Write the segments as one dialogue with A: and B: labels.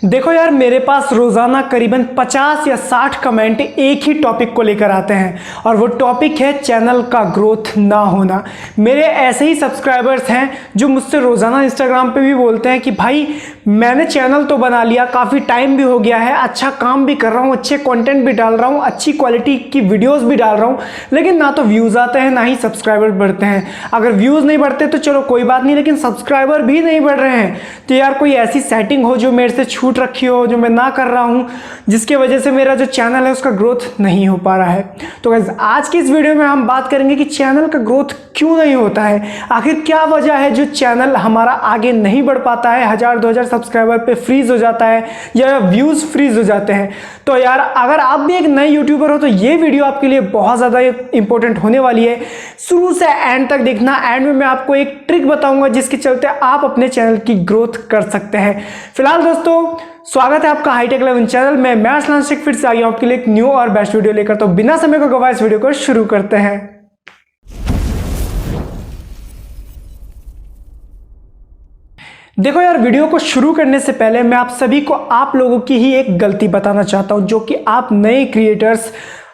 A: देखो यार, मेरे पास रोज़ाना करीबन 50 या 60 कमेंट एक ही टॉपिक को लेकर आते हैं और वो टॉपिक है चैनल का ग्रोथ ना होना। मेरे ऐसे ही सब्सक्राइबर्स हैं जो मुझसे रोज़ाना इंस्टाग्राम पे भी बोलते हैं कि भाई मैंने चैनल तो बना लिया, काफ़ी टाइम भी हो गया है, अच्छा काम भी कर रहा हूँ, अच्छे कंटेंट भी डाल रहा हूँ, अच्छी क्वालिटी की वीडियोज़ भी डाल रहा हूँ, लेकिन ना तो व्यूज़ आते हैं ना ही सब्सक्राइबर बढ़ते हैं। अगर व्यूज़ नहीं बढ़ते तो चलो कोई बात नहीं, लेकिन सब्सक्राइबर भी नहीं बढ़ रहे हैं। तो यार कोई ऐसी सेटिंग हो जो मेरे से छूट रखी हो, जो मैं ना कर रहा हूं, जिसके वजह से मेरा जो चैनल है उसका ग्रोथ नहीं हो पा रहा है। तो गाइस आज की इस वीडियो में हम बात करेंगे कि चैनल का ग्रोथ क्यों नहीं होता है, आखिर क्या वजह है जो चैनल हमारा आगे नहीं बढ़ पाता है, 1000-2000 सब्सक्राइबर पे फ्रीज हो जाता है या व्यूज फ्रीज हो जाते हैं। तो यार अगर आप भी एक नए यूट्यूबर हो तो ये वीडियो आपके लिए बहुत ज़्यादा इंपॉर्टेंट होने वाली है। शुरू से एंड तक देखना। एंड में मैं आपको एक ट्रिक बताऊंगा जिसके चलते आप अपने चैनल की ग्रोथ कर सकते हैं। फिलहाल दोस्तों, स्वागत है आपका HighTech11 चैनल में। मैं असलान शेख फिर से आ गया हूं आपके लिए एक न्यू और बेस्ट वीडियो लेकर। तो बिना समय को गवाए इस वीडियो को शुरू करते हैं। देखो यार, वीडियो को शुरू करने से पहले मैं आप सभी को आप लोगों की ही एक गलती बताना चाहता हूं जो कि आप नए क्रिएटर्स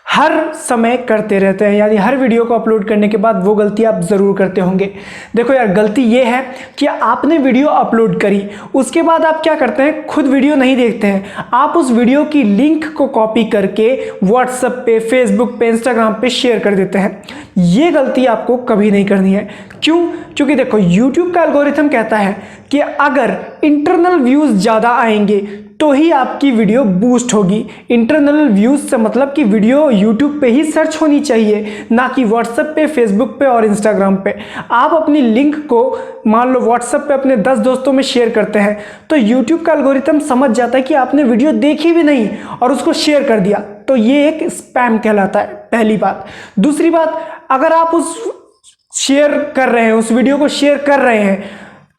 A: हर समय करते रहते हैं, यानी हर वीडियो को अपलोड करने के बाद वो गलती आप ज़रूर करते होंगे। देखो यार, गलती ये है कि आपने वीडियो अपलोड करी, उसके बाद आप क्या करते हैं, खुद वीडियो नहीं देखते हैं, आप उस वीडियो की लिंक को कॉपी करके व्हाट्सएप पे, फेसबुक पे, इंस्टाग्राम पे शेयर कर देते हैं। ये गलती आपको कभी नहीं करनी है। क्यों? क्योंकि देखो यूट्यूब का एल्गोरिथम कहता है कि अगर इंटरनल व्यूज़ ज़्यादा आएंगे तो ही आपकी वीडियो बूस्ट होगी। इंटरनल व्यूज़ से मतलब कि वीडियो यूट्यूब पे ही सर्च होनी चाहिए, ना कि व्हाट्सएप पे, फेसबुक पे और इंस्टाग्राम पे। आप अपनी लिंक को मान लो व्हाट्सएप पे अपने 10 दोस्तों में शेयर करते हैं तो यूट्यूब का एल्गोरिथम समझ जाता है कि आपने वीडियो देखी भी नहीं और उसको शेयर कर दिया, तो ये एक स्पैम कहलाता है, पहली बात। दूसरी बात, अगर आप उस शेयर कर रहे हैं, उस वीडियो को शेयर कर रहे हैं,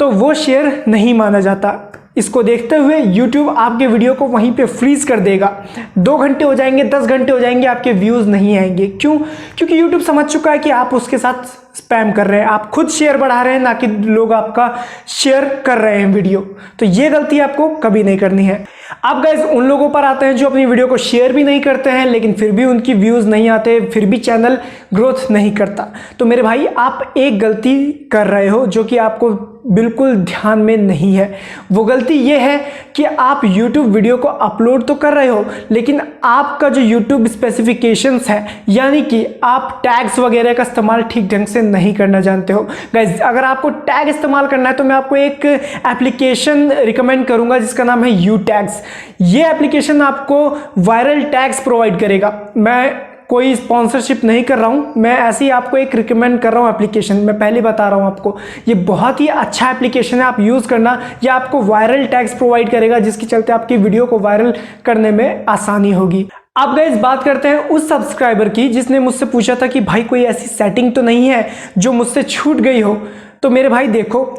A: तो वो शेयर नहीं माना जाता। इसको देखते हुए YouTube आपके वीडियो को वहीं पे फ्रीज कर देगा। 2 घंटे हो जाएंगे, 10 घंटे हो जाएंगे, आपके व्यूज़ नहीं आएंगे। क्यों? क्योंकि YouTube समझ चुका है कि आप उसके साथ स्पैम कर रहे हैं, आप खुद शेयर बढ़ा रहे हैं, ना कि लोग आपका शेयर कर रहे हैं वीडियो। तो ये गलती आपको कभी नहीं करनी है। अब गाइस उन लोगों पर आते हैं जो अपनी वीडियो को शेयर भी नहीं करते हैं, लेकिन फिर भी उनकी व्यूज़ नहीं आते, फिर भी चैनल ग्रोथ नहीं करता। तो मेरे भाई, आप एक गलती कर रहे हो जो कि आपको बिल्कुल ध्यान में नहीं है। वो गलती ये है कि आप YouTube वीडियो को अपलोड तो कर रहे हो, लेकिन आपका जो YouTube स्पेसिफिकेशंस है, यानी कि आप टैग्स वगैरह का इस्तेमाल ठीक ढंग से नहीं करना जानते हो। गाइस अगर आपको टैग इस्तेमाल करना है तो मैं आपको एक एप्लीकेशन रिकमेंड करूंगा जिसका नाम है यू टैग्स। ये एप्लीकेशन आपको वायरल टैग्स प्रोवाइड करेगा। मैं कोई स्पॉन्सरशिप नहीं कर रहा हूँ, मैं ऐसे ही आपको एक रिकमेंड कर रहा हूँ एप्लीकेशन। मैं पहले बता रहा हूँ आपको, ये बहुत ही अच्छा एप्लीकेशन है, आप यूज़ करना। ये आपको वायरल टैग्स प्रोवाइड करेगा जिसके चलते आपकी वीडियो को वायरल करने में आसानी होगी। अब गाइस बात करते हैं उस सब्सक्राइबर की जिसने मुझसे पूछा था कि भाई कोई ऐसी सेटिंग तो नहीं है जो मुझसे छूट गई हो। तो मेरे भाई देखो,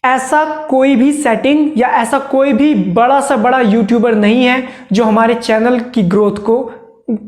A: ऐसा कोई भी सेटिंग या ऐसा कोई भी बड़ा सा बड़ा यूट्यूबर नहीं है जो हमारे चैनल की ग्रोथ को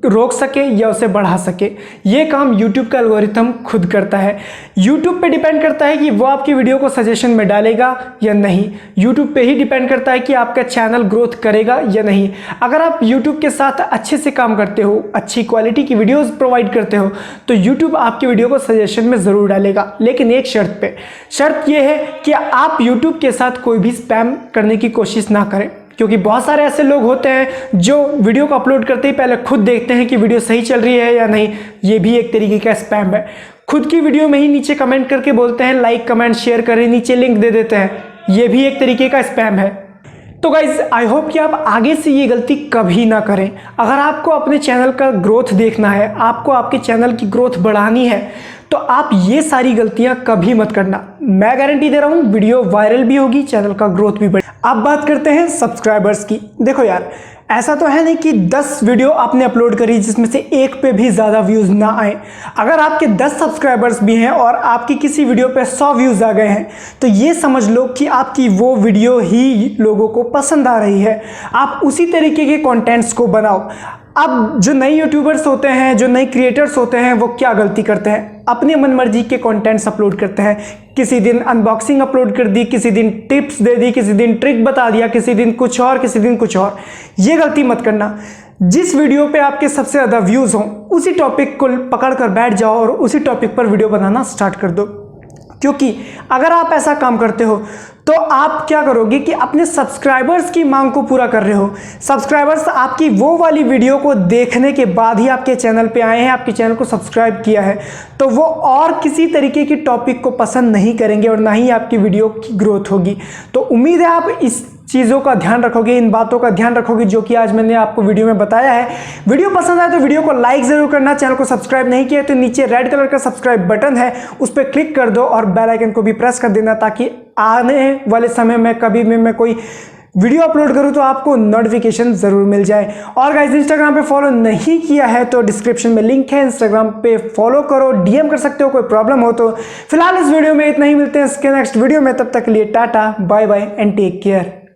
A: रोक सके या उसे बढ़ा सके। ये काम YouTube का एल्गोरिथम खुद करता है। YouTube पे डिपेंड करता है कि वो आपकी वीडियो को सजेशन में डालेगा या नहीं। YouTube पे ही डिपेंड करता है कि आपका चैनल ग्रोथ करेगा या नहीं। अगर आप YouTube के साथ अच्छे से काम करते हो, अच्छी क्वालिटी की वीडियोस प्रोवाइड करते हो, तो YouTube आपकी वीडियो को सजेशन में ज़रूर डालेगा, लेकिन एक शर्त पे। शर्त ये है कि आप YouTube के साथ कोई भी स्पैम करने की कोशिश ना करें, क्योंकि बहुत सारे ऐसे लोग होते हैं जो वीडियो को अपलोड करते ही पहले खुद देखते हैं कि वीडियो सही चल रही है या नहीं। ये भी एक तरीके का स्पैम है। खुद की वीडियो में ही नीचे कमेंट करके बोलते हैं लाइक कमेंट शेयर करें, नीचे लिंक दे देते हैं। ये भी एक तरीके का स्पैम है। तो गाइज आई होप कि आप आगे से ये गलती कभी ना करें। अगर आपको अपने चैनल का ग्रोथ देखना है, आपको आपके चैनल की ग्रोथ बढ़ानी है, तो आप ये सारी गलतियां कभी मत करना। मैं गारंटी दे रहा हूं वीडियो वायरल भी होगी, चैनल का ग्रोथ भी बढ़ेगा। अब बात करते हैं सब्सक्राइबर्स की। देखो यार, ऐसा तो है नहीं कि 10 वीडियो आपने अपलोड करी जिसमें से एक पे भी ज़्यादा व्यूज़ ना आए। अगर आपके 10 सब्सक्राइबर्स भी हैं और आपकी किसी वीडियो पे 100 व्यूज़ आ गए हैं, तो ये समझ लो कि आपकी वो वीडियो ही लोगों को पसंद आ रही है। आप उसी तरीके के कंटेंट्स को बनाओ। अब जो नए यूट्यूबर्स होते हैं, जो नए क्रिएटर्स होते हैं, वो क्या गलती करते हैं? अपनी मनमर्जी के कंटेंट्स अपलोड करते हैं। किसी दिन अनबॉक्सिंग अपलोड कर दी, किसी दिन टिप्स दे दी, किसी दिन ट्रिक बता दिया, किसी दिन कुछ और, किसी दिन कुछ और। ये गलती मत करना। जिस वीडियो पे आपके सबसे ज़्यादा व्यूज़ हों, उसी टॉपिक को पकड़ कर बैठ जाओ और उसी टॉपिक पर वीडियो बनाना स्टार्ट कर दो। क्योंकि अगर आप ऐसा काम करते हो तो आप क्या करोगे कि अपने सब्सक्राइबर्स की मांग को पूरा कर रहे हो। सब्सक्राइबर्स आपकी वो वाली वीडियो को देखने के बाद ही आपके चैनल पे आए हैं, आपके चैनल को सब्सक्राइब किया है, तो वो और किसी तरीके की टॉपिक को पसंद नहीं करेंगे और ना ही आपकी वीडियो की ग्रोथ होगी। तो उम्मीद है आप इस चीज़ों का ध्यान रखोगे, इन बातों का ध्यान रखोगे जो कि आज मैंने आपको वीडियो में बताया है। वीडियो पसंद आए तो वीडियो को लाइक ज़रूर करना। चैनल को सब्सक्राइब नहीं किया तो नीचे रेड कलर का सब्सक्राइब बटन है, उस पर क्लिक कर दो और बेल आइकन को भी प्रेस कर देना, ताकि आने वाले समय में कभी भी मैं कोई वीडियो अपलोड करूं तो आपको नोटिफिकेशन ज़रूर मिल जाए। और गाइस, इंस्टाग्राम पे फॉलो नहीं किया है तो डिस्क्रिप्शन में लिंक है, इंस्टाग्राम पे फॉलो करो, डीएम कर सकते हो कोई प्रॉब्लम हो तो। फिलहाल इस वीडियो में इतना ही, मिलते हैं इसके नेक्स्ट वीडियो में। तब तक के लिए tata, bye bye and take care.